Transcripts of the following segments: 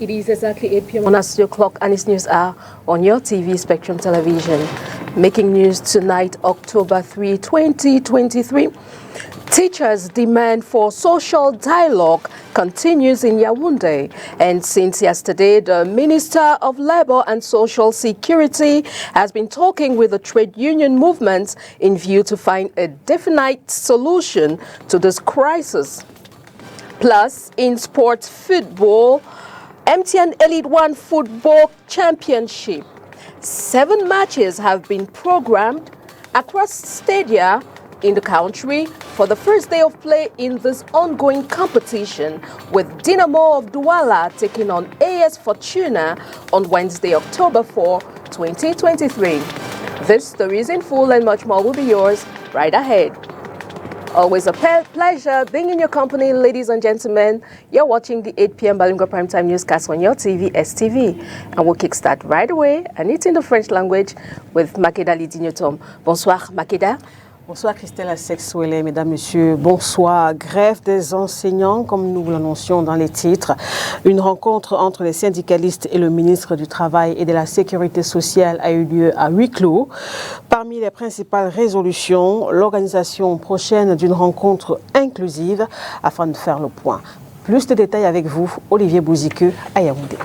It is exactly 8 p.m. on our studio clock and it's news hour on your TV, Spectrum Television. Making news tonight, October 3, 2023. Teachers' demand for social dialogue continues in Yaoundé. And since yesterday, the Minister of Labour and Social Security has been talking with the trade union movements in view to find a definite solution to this crisis. Plus, in sports football, MTN Elite One Football Championship. 7 matches have been programmed across stadia in the country for the first day of play in this ongoing competition, with Dinamo of Douala taking on AS Fortuna on Wednesday, October 4, 2023. This story is in full and much more will be yours right ahead. Always a pleasure being in your company, ladies and gentlemen. You're watching the 8 p.m. Bilingual Primetime Newscast on your TV, STV. And we'll kickstart right away, and it's in the French language with Makeda Lidinyotom. Bonsoir, Makeda. Bonsoir Christelle Assec-Souele, mesdames, messieurs, bonsoir. Grève des enseignants, comme nous l'annoncions dans les titres. Une rencontre entre les syndicalistes et le ministre du Travail et de la Sécurité sociale a eu lieu à huis clos. Parmi les principales résolutions, l'organisation prochaine d'une rencontre inclusive afin de faire le point. Plus de détails avec vous, Olivier Bouziqueux à Yaoundé.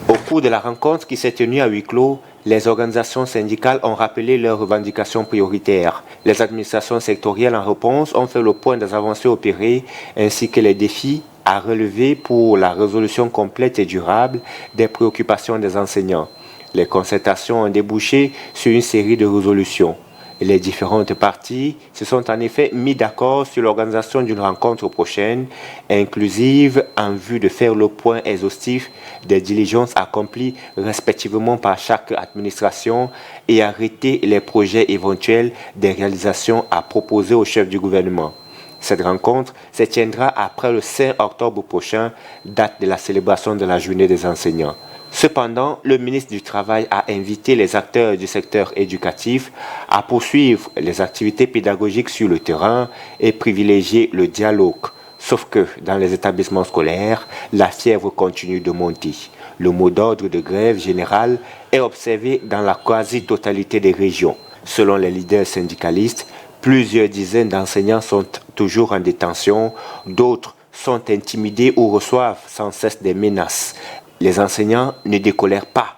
Au cours de la rencontre qui s'est tenue à huis clos, les organisations syndicales ont rappelé leurs revendications prioritaires. Les administrations sectorielles en réponse ont fait le point des avancées opérées ainsi que les défis à relever pour la résolution complète et durable des préoccupations des enseignants. Les concertations ont débouché sur une série de résolutions. Les différentes parties se sont en effet mis d'accord sur l'organisation d'une rencontre prochaine, inclusive, en vue de faire le point exhaustif des diligences accomplies respectivement par chaque administration et arrêter les projets éventuels des réalisations à proposer au chef du gouvernement. Cette rencontre se tiendra après le 5 octobre prochain, date de la célébration de la journée des enseignants. Cependant, le ministre du Travail a invité les acteurs du secteur éducatif à poursuivre les activités pédagogiques sur le terrain et privilégier le dialogue. Sauf que dans les établissements scolaires, la fièvre continue de monter. Le mot d'ordre de grève générale est observé dans la quasi-totalité des régions. Selon les leaders syndicalistes, plusieurs dizaines d'enseignants sont toujours en détention, d'autres sont intimidés ou reçoivent sans cesse des menaces. Les enseignants ne décolèrent pas.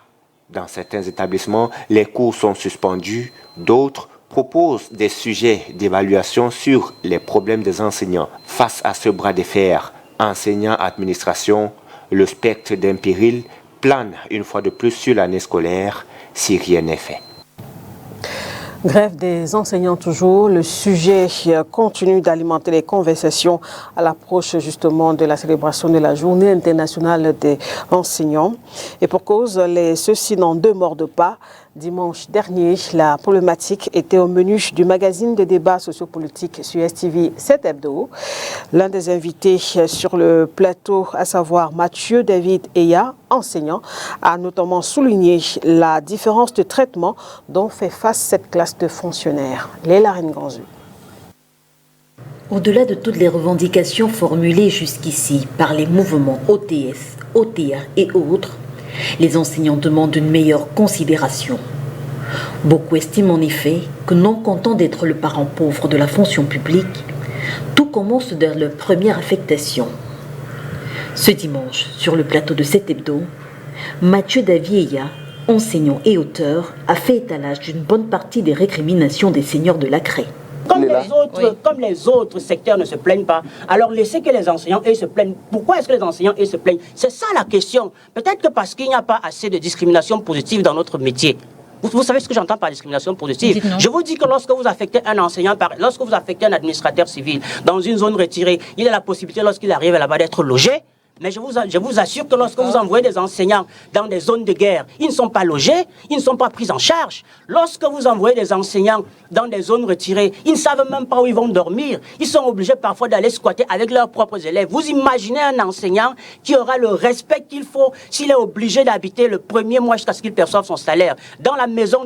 Dans certains établissements, les cours sont suspendus. D'autres proposent des sujets d'évaluation sur les problèmes des enseignants. Face à ce bras de fer, enseignants-administration, le spectre d'un péril plane une fois de plus sur l'année scolaire si rien n'est fait. Grève des enseignants toujours, le sujet continue d'alimenter les conversations à l'approche justement de la célébration de la journée internationale des enseignants. Et pour cause, ceux-ci n'en demordent pas. Dimanche dernier, la problématique était au menu du magazine de débat sociopolitique sur STV 7 Hebdo. L'un des invités sur le plateau, à savoir Mathieu David Eya, enseignant, a notamment souligné la différence de traitement dont fait face cette classe de fonctionnaires. Léla Renganzu. Au-delà de toutes les revendications formulées jusqu'ici par les mouvements OTS, OTA et autres, les enseignants demandent une meilleure considération. Beaucoup estiment en effet que non content d'être le parent pauvre de la fonction publique, tout commence dès leur première affectation. Ce dimanche, sur le plateau de 7 Hebdo, Mathieu Davieya, enseignant et auteur, a fait étalage d'une bonne partie des récriminations des seigneurs de la Craie. Comme les autres secteurs ne se plaignent pas, alors laissez que les enseignants se plaignent. Pourquoi est-ce que les enseignants se plaignent? C'est ça la question. Peut-être que parce qu'il n'y a pas assez de discrimination positive dans notre métier. Vous savez ce que j'entends par discrimination positive? Je vous dis que lorsque vous affectez un enseignant, lorsque vous affectez un administrateur civil dans une zone retirée, il a la possibilité lorsqu'il arrive là-bas d'être logé. Mais je vous assure que lorsque vous envoyez des enseignants dans des zones de guerre, ils ne sont pas logés, ils ne sont pas pris en charge. Lorsque vous envoyez des enseignants dans des zones retirées, ils ne savent même pas où ils vont dormir. Ils sont obligés parfois d'aller squatter avec leurs propres élèves. Vous imaginez un enseignant qui aura le respect qu'il faut s'il est obligé d'habiter le premier mois jusqu'à ce qu'il perçoive son salaire dans la maison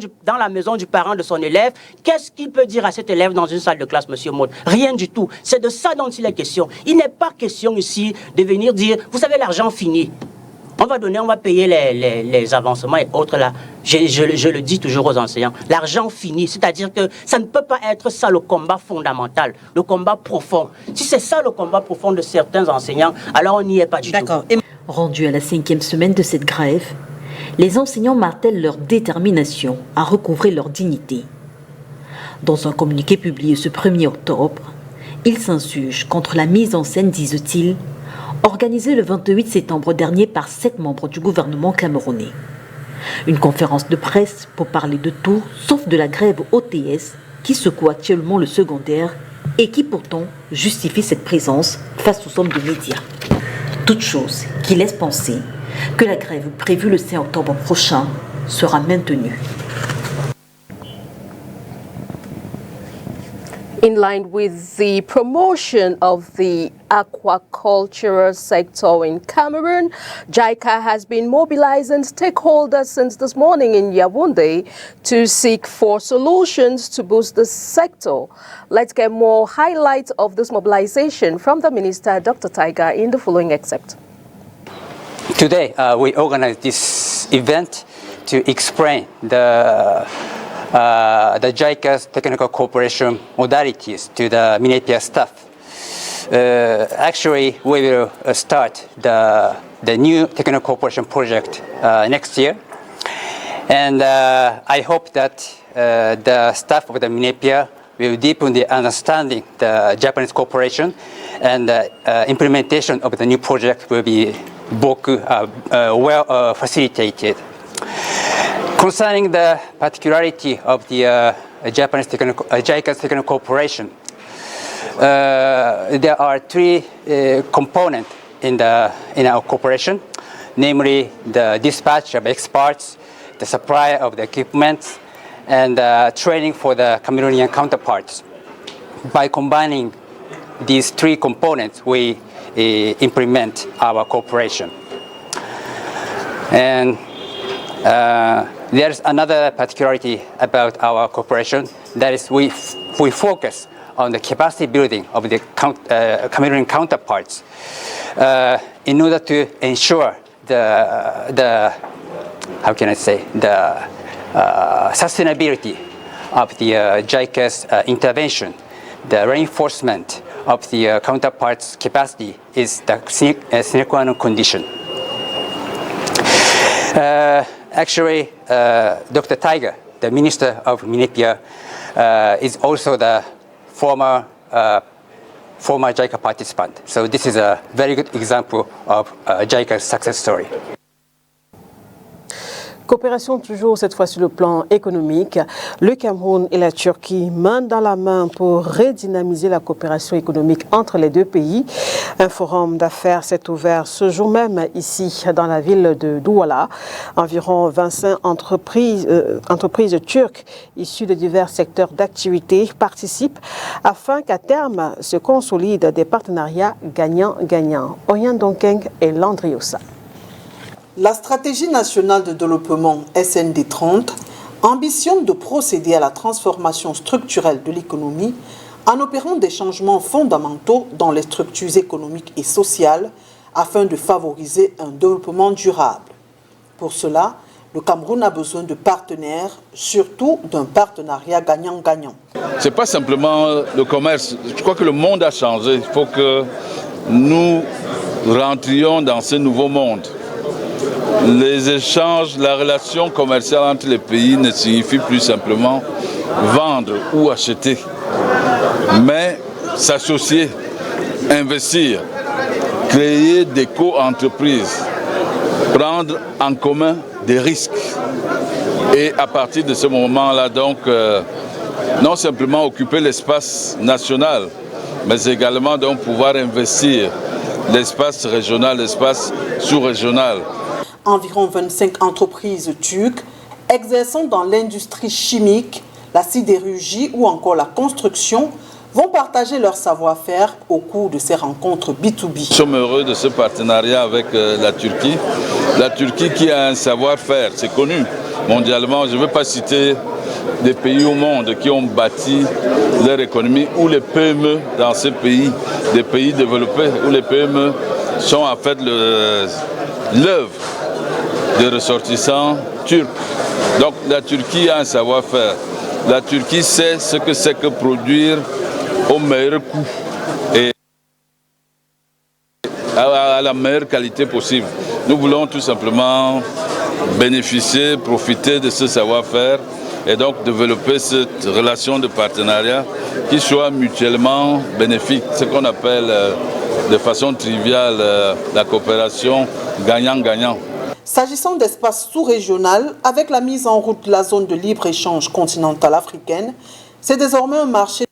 du parent de son élève. Qu'est-ce qu'il peut dire à cet élève dans une salle de classe, monsieur Maud? Rien du tout. C'est de ça dont il est question. Il n'est pas question ici de venir dire, vous savez, l'argent finit. On va payer les avancements et autres là. Je le dis toujours aux enseignants. L'argent finit, c'est-à-dire que ça ne peut pas être ça le combat fondamental, le combat profond. Si c'est ça le combat profond de certains enseignants, alors on n'y est pas du tout. Rendus à la 5e semaine de cette grève, les enseignants martèlent leur détermination à recouvrer leur dignité. Dans un communiqué publié ce 1er octobre, ils s'insurgent contre la mise en scène, disent-ils, organisée le 28 septembre dernier par 7 membres du gouvernement camerounais. Une conférence de presse pour parler de tout, sauf de la grève OTS qui secoue actuellement le secondaire et qui pourtant justifie cette présence face aux hommes de médias. Toute chose qui laisse penser que la grève prévue le 5 octobre prochain sera maintenue. In line with the promotion of the aquaculture sector in Cameroon, JICA has been mobilizing stakeholders since this morning in Yaoundé to seek for solutions to boost the sector. Let's get more highlights of this mobilization from the Minister, Dr. Tiger, in the following excerpt. Today, we organized this event to explain the JICA's technical cooperation modalities to the MINEPIA staff. Actually, we will start the new technical cooperation project next year. And I hope that the staff of the MINEPIA will deepen the understanding the Japanese cooperation, and implementation of the new project will be well facilitated. Concerning the particularity of the JICA's technical cooperation, there are 3 components in our cooperation, namely the dispatch of experts, the supply of the equipment, and training for the Cameroonian counterparts. By combining these 3 components, we implement our cooperation. And there's another particularity about our cooperation, that is we focus on the capacity building of the Cameroonian counterparts in order to ensure the how can I say, the sustainability of the JICA's intervention. The reinforcement of the counterparts' capacity is the sine qua non condition. Actually, Dr. Tiger, the Minister of MINEPIA, is also the former JICA participant. So this is a very good example of JICA's success story. Coopération toujours cette fois sur le plan économique. Le Cameroun et la Turquie main dans la main pour redynamiser la coopération économique entre les 2 pays. Un forum d'affaires s'est ouvert ce jour même ici dans la ville de Douala. Environ 25 entreprises turques issues de divers secteurs d'activité participent afin qu'à terme se consolident des partenariats gagnant-gagnant. Oyan Donkeng et Landriosa. La stratégie nationale de développement SND 30 ambitionne de procéder à la transformation structurelle de l'économie en opérant des changements fondamentaux dans les structures économiques et sociales afin de favoriser un développement durable. Pour cela, le Cameroun a besoin de partenaires, surtout d'un partenariat gagnant-gagnant. Ce n'est pas simplement le commerce. Je crois que le monde a changé. Il faut que nous rentrions dans ce nouveau monde. Les échanges, la relation commerciale entre les pays ne signifie plus simplement vendre ou acheter, mais s'associer, investir, créer des co-entreprises, prendre en commun des risques. Et à partir de ce moment-là, donc, non simplement occuper l'espace national, mais également donc pouvoir investir l'espace régional, l'espace sous-régional. Environ 25 entreprises turques exerçant dans l'industrie chimique, la sidérurgie ou encore la construction vont partager leur savoir-faire au cours de ces rencontres B2B. Nous sommes heureux de ce partenariat avec la Turquie. La Turquie qui a un savoir-faire, c'est connu mondialement. Je ne veux pas citer des pays au monde qui ont bâti leur économie ou les PME dans ces pays, des pays développés où les PME sont en fait l'œuvre des ressortissants turcs. Donc la Turquie a un savoir-faire. La Turquie sait ce que c'est que produire au meilleur coût et à la meilleure qualité possible. Nous voulons tout simplement bénéficier, profiter de ce savoir-faire et donc développer cette relation de partenariat qui soit mutuellement bénéfique, ce qu'on appelle de façon triviale la coopération gagnant-gagnant. S'agissant d'espace sous-régional, avec la mise en route de la zone de libre-échange continentale africaine, c'est désormais un marché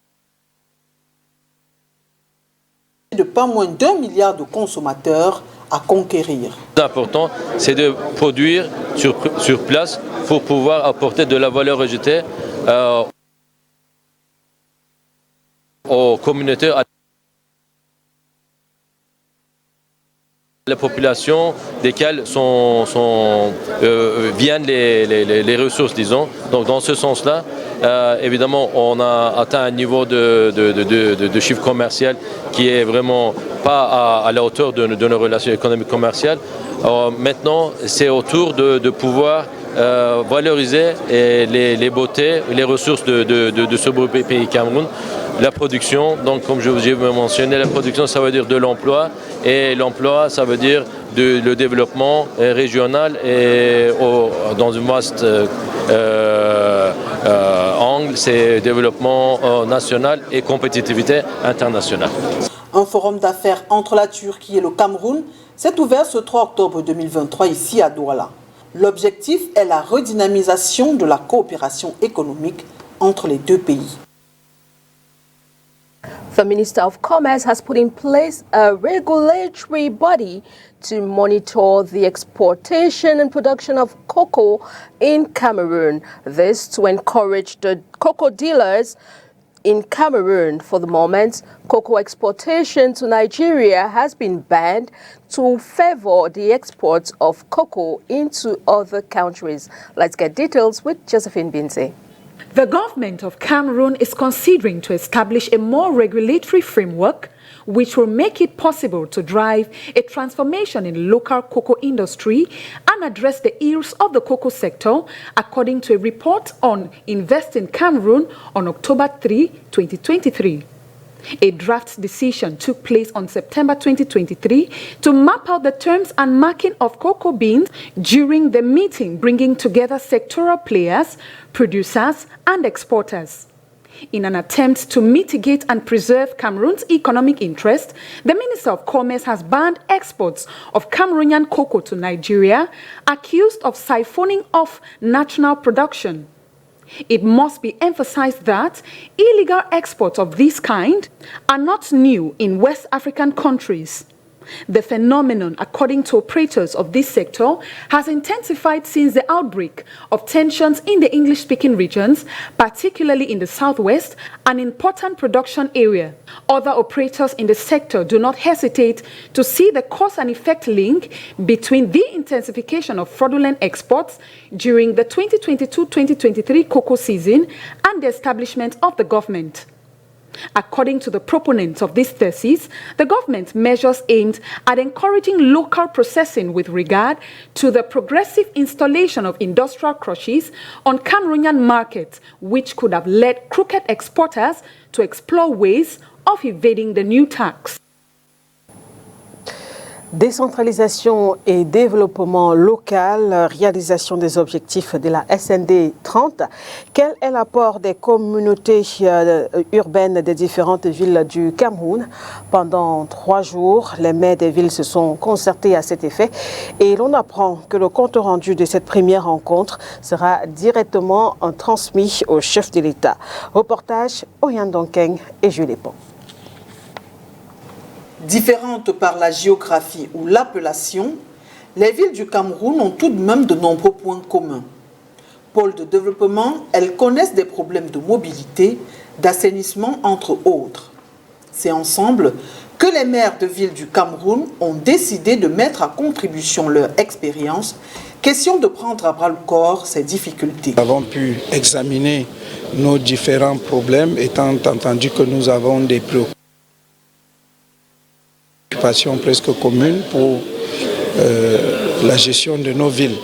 de pas moins d'1 milliard de consommateurs à conquérir. L'important, c'est de produire sur place pour pouvoir apporter de la valeur ajoutée aux communautés, à la population desquelles viennent les ressources, disons. Donc dans ce sens-là, évidemment, on a atteint un niveau de chiffre commercial qui est vraiment pas à la hauteur de nos relations économiques commerciales. Maintenant, c'est au tour de pouvoir valoriser les beautés, les ressources de ce beau pays Cameroun. La production, donc comme je vous ai mentionné, la production ça veut dire de l'emploi et l'emploi ça veut dire le développement régional et dans une vaste angle, c'est développement national et compétitivité internationale. Un forum d'affaires entre la Turquie et le Cameroun s'est ouvert ce 3 octobre 2023 ici à Douala. L'objectif est la redynamisation de la coopération économique entre les deux pays. The Minister of Commerce has put in place a regulatory body to monitor the exportation and production of cocoa in Cameroon. This to encourage the cocoa dealers in Cameroon. For the moment, cocoa exportation to Nigeria has been banned to favor the exports of cocoa into other countries. Let's get details with Josephine Binze. The government of Cameroon is considering to establish a more regulatory framework which will make it possible to drive a transformation in local cocoa industry and address the ills of the cocoa sector, according to a report on Invest in Cameroon on October 3, 2023. A draft decision took place on September 2023 to map out the terms and marking of cocoa beans during the meeting, bringing together sectoral players, producers, and exporters. In an attempt to mitigate and preserve Cameroon's economic interest, the Minister of Commerce has banned exports of Cameroonian cocoa to Nigeria, accused of siphoning off national production. It must be emphasized that illegal exports of this kind are not new in West African countries. The phenomenon, according to operators of this sector, has intensified since the outbreak of tensions in the English-speaking regions, particularly in the southwest, an important production area. Other operators in the sector do not hesitate to see the cause and effect link between the intensification of fraudulent exports during the 2022-2023 cocoa season and the establishment of the government. According to the proponents of this thesis, the government measures aimed at encouraging local processing with regard to the progressive installation of industrial crushes on Cameroonian markets, which could have led crooked exporters to explore ways of evading the new tax. Décentralisation et développement local, réalisation des objectifs de la SND 30. Quel est l'apport des communautés urbaines des différentes villes du Cameroun? Pendant 3 jours, les maires des villes se sont concertés à cet effet et l'on apprend que le compte rendu de cette première rencontre sera directement transmis au chef de l'État. Reportage Oriane Donkeng et Jules Pont. Différentes par la géographie ou l'appellation, les villes du Cameroun ont tout de même de nombreux points communs. Pôles de développement, elles connaissent des problèmes de mobilité, d'assainissement entre autres. C'est ensemble que les maires de villes du Cameroun ont décidé de mettre à contribution leur expérience, question de prendre à bras-le-corps ces difficultés. Nous avons pu examiner nos différents problèmes, étant entendu que nous avons des préoccupations Occupation presque commune pour la gestion de nos villes.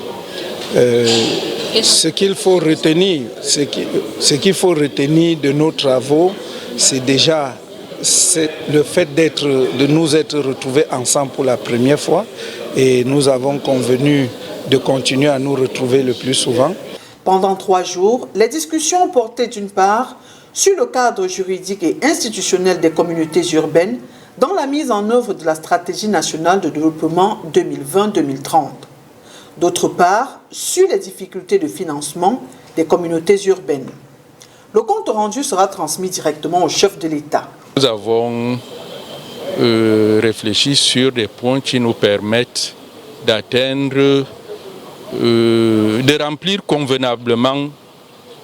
Ce qu'il faut retenir, de nos travaux, c'est déjà le fait de nous être retrouvés ensemble pour la première fois, et nous avons convenu de continuer à nous retrouver le plus souvent. Pendant 3 jours, les discussions portaient d'une part sur le cadre juridique et institutionnel des communautés urbaines dans la mise en œuvre de la stratégie nationale de développement 2020-2030. D'autre part, sur les difficultés de financement des communautés urbaines. Le compte rendu sera transmis directement au chef de l'État. Nous avons réfléchi sur des points qui nous permettent d'atteindre, de remplir convenablement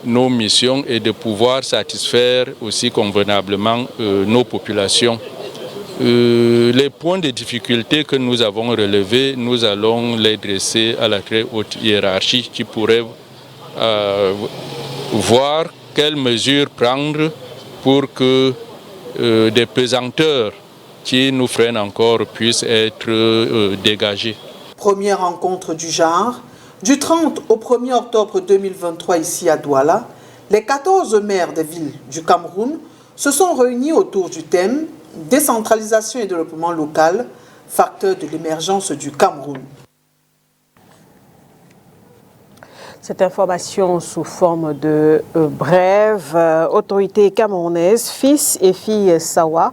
nos missions et de pouvoir satisfaire aussi convenablement nos populations. Les points de difficulté que nous avons relevés, nous allons les dresser à la très haute hiérarchie qui pourrait voir quelles mesures prendre pour que des pesanteurs qui nous freinent encore puissent être dégagées. Première rencontre du genre. Du 30 au 1er octobre 2023 ici à Douala, les 14 maires des villes du Cameroun se sont réunis autour du thème « Décentralisation et développement local, facteur de l'émergence du Cameroun ». Cette information sous forme de brève, autorités camerounaises, fils et filles Sawa,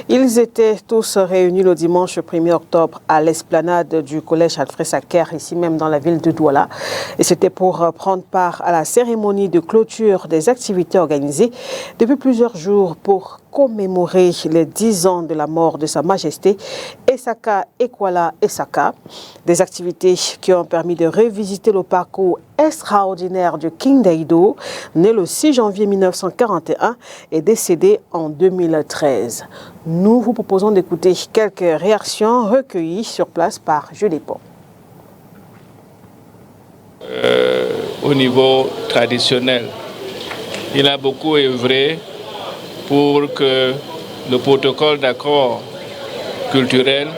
ils étaient tous réunis le dimanche 1er octobre à l'esplanade du collège Alfred Sacker, ici même dans la ville de Douala. Et c'était pour prendre part à la cérémonie de clôture des activités organisées depuis plusieurs jours pour commémorer les 10 ans de la mort de Sa Majesté Essaka Ekwala Essaka. Des activités qui ont permis de revisiter le parcours extraordinaire de King Daido, né le 6 janvier 1941 et décédé en 2013. Nous vous proposons d'écouter quelques réactions recueillies sur place par Julie Pont. Au niveau traditionnel, il a beaucoup œuvré pour que le protocole d'accord culturel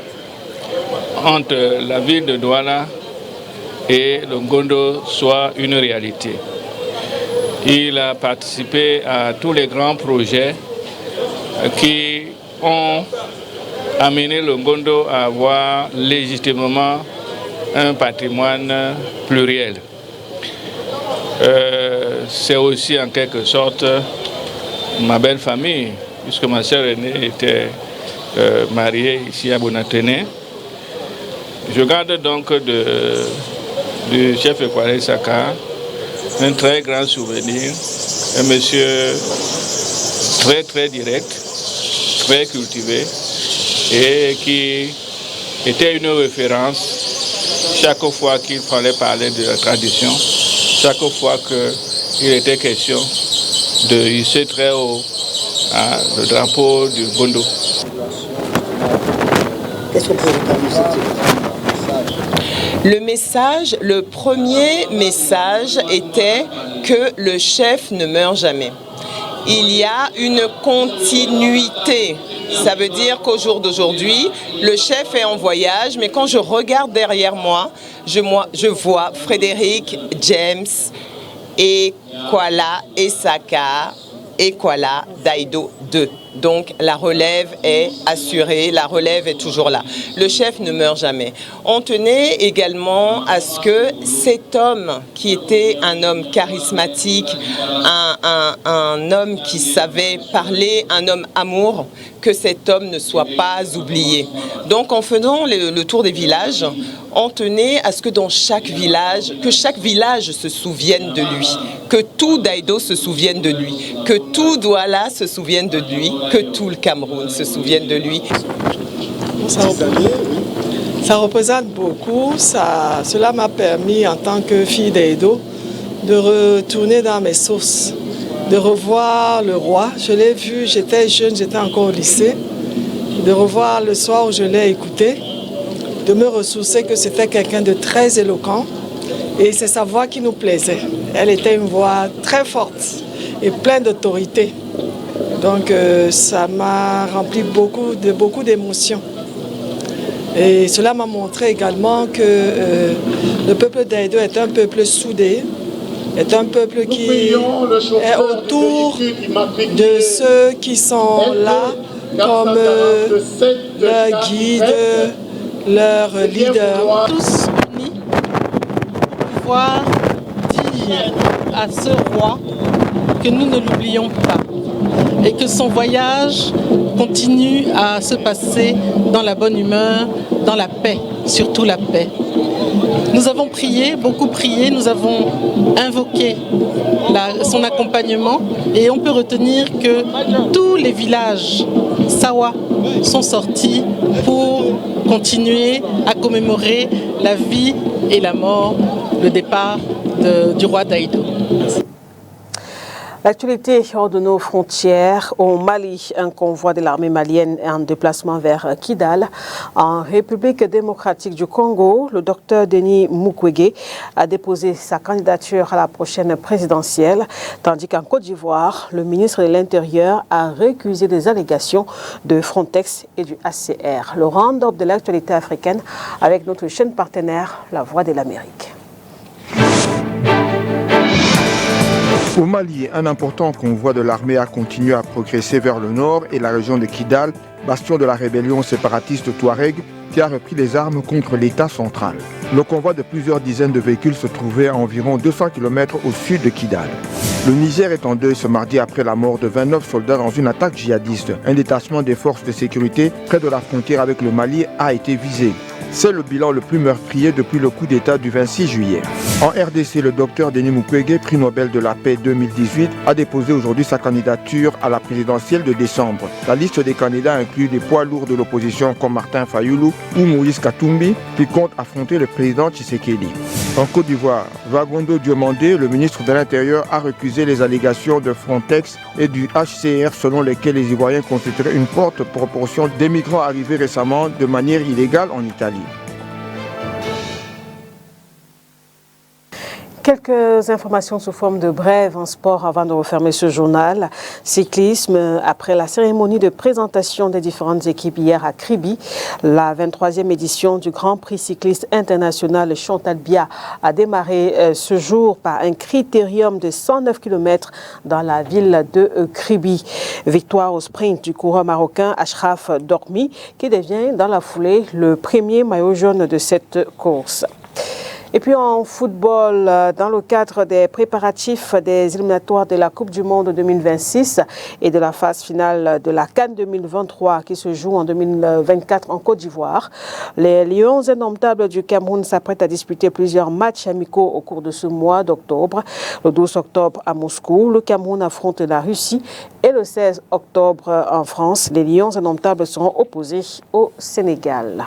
entre la ville de Douala et le Ngondo soit une réalité. Il a participé à tous les grands projets qui ont amené le Ngondo à avoir légitimement un patrimoine pluriel. C'est aussi en quelque sorte ma belle famille, puisque ma sœur aînée était mariée ici à Bonatene. Je garde donc du chef Ekwala Essaka un très grand souvenir, un monsieur très direct, très cultivé et qui était une référence chaque fois qu'il fallait parler de la tradition, chaque fois qu'il était question de hisser très haut le drapeau du Ngondo. Qu'est-ce que vous pouvez nous dire? Le premier message était que le chef ne meurt jamais. Il y a une continuité. Ça veut dire qu'au jour d'aujourd'hui, le chef est en voyage, mais quand je regarde derrière moi, je vois Frédéric James Ekwala Essaka Ekwala Daido 2. Donc la relève est assurée, la relève est toujours là. Le chef ne meurt jamais. On tenait également à ce que cet homme, qui était un homme charismatique, un homme qui savait parler, un homme amour, que cet homme ne soit pas oublié. Donc en faisant le tour des villages, on tenait à ce que dans chaque village se souvienne de lui, que tout Daido se souvienne de lui, que tout Douala se souvienne de lui, que tout le Cameroun se souvienne de lui. Ça représente beaucoup. Cela m'a permis, en tant que fille d'Edo, de retourner dans mes sources, de revoir le roi. Je l'ai vu, j'étais jeune, j'étais encore au lycée, de revoir le soir où je l'ai écouté, de me ressourcer que c'était quelqu'un de très éloquent et c'est sa voix qui nous plaisait. Elle était une voix très forte et pleine d'autorité. Donc ça m'a rempli beaucoup d'émotions. Et cela m'a montré également que le peuple d'Aïdo est un peuple soudé, est un peuple qui est autour de ceux qui sont là comme leur guide, leur leader. Tous unis pour pouvoir dire à ce roi que nous ne l'oublions pas et que son voyage continue à se passer dans la bonne humeur, dans la paix, surtout la paix. Nous avons prié, beaucoup prié, nous avons invoqué son accompagnement et on peut retenir que tous les villages Sawa sont sortis pour continuer à commémorer la vie et la mort, le départ du roi d'Aïdo. L'actualité hors de nos frontières, au Mali, un convoi de l'armée malienne est en déplacement vers Kidal. En République démocratique du Congo, le docteur Denis Mukwege a déposé sa candidature à la prochaine présidentielle, tandis qu'en Côte d'Ivoire, le ministre de l'Intérieur a récusé des allégations de Frontex et du HCR. Le round-up de l'actualité africaine avec notre chaîne partenaire, La Voix de l'Amérique. Au Mali, un important convoi de l'armée a continué à progresser vers le nord et la région de Kidal, bastion de la rébellion séparatiste Touareg, qui a repris les armes contre l'État central. Le convoi de plusieurs dizaines de véhicules se trouvait à environ 200 km au sud de Kidal. Le Niger est en deuil ce mardi après la mort de 29 soldats dans une attaque djihadiste. Un détachement des forces de sécurité près de la frontière avec le Mali a été visé. C'est le bilan le plus meurtrier depuis le coup d'État du 26 juillet. En RDC, le docteur Denis Mukwege, prix Nobel de la paix 2018, a déposé aujourd'hui sa candidature à la présidentielle de décembre. La liste des candidats inclut des poids lourds de l'opposition comme Martin Fayoulou ou Moïse Katumbi, qui comptent affronter le président Tshisekedi. En Côte d'Ivoire, Vagondo Diomandé, le ministre de l'Intérieur, a recusé les allégations de Frontex et du HCR selon lesquelles les Ivoiriens constitueraient une forte proportion des migrants arrivés récemment de manière illégale en Italie. Quelques informations sous forme de brève en sport avant de refermer ce journal. Cyclisme, après la cérémonie de présentation des différentes équipes hier à Kribi, la 23e édition du Grand Prix cycliste international Chantal Biya a démarré ce jour par un critérium de 109 km dans la ville de Kribi. Victoire au sprint du coureur marocain Achraf Dormi qui devient dans la foulée le premier maillot jaune de cette course. Et puis en football, dans le cadre des préparatifs des éliminatoires de la Coupe du Monde 2026 et de la phase finale de la CAN 2023 qui se joue en 2024 en Côte d'Ivoire, les Lions indomptables du Cameroun s'apprêtent à disputer plusieurs matchs amicaux au cours de ce mois d'octobre. Le 12 octobre à Moscou, le Cameroun affronte la Russie et le 16 octobre en France, les Lions indomptables seront opposés au Sénégal.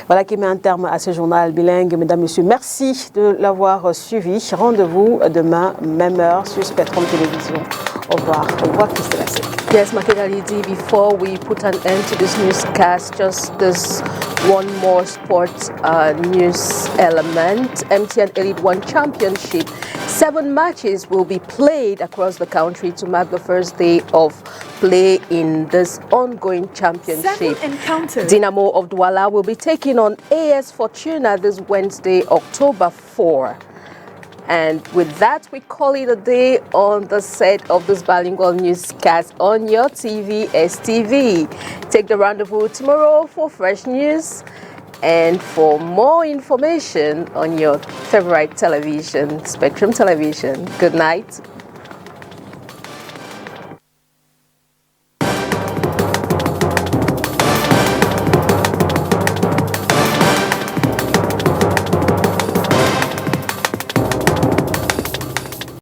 Voilà qui met un terme à ce journal bilingue. Mesdames, Messieurs, merci de l'avoir suivi. Rendez-vous demain, même heure, sur Spectrum Télévision. Au revoir. Au revoir, Christelle. Yes, Makedalidi, before we put an end to this newscast, just this one more sports news element. MTN Elite One Championship. 7 matches will be played across the country to mark the first day of play in this ongoing championship. Dynamo of Douala will be taking on AS Fortuna this Wednesday, October 4. And with that, we call it a day on the set of this bilingual newscast on your TV, STV. Take the rendezvous tomorrow for fresh news and for more information on your favorite television, Spectrum Television. Good night.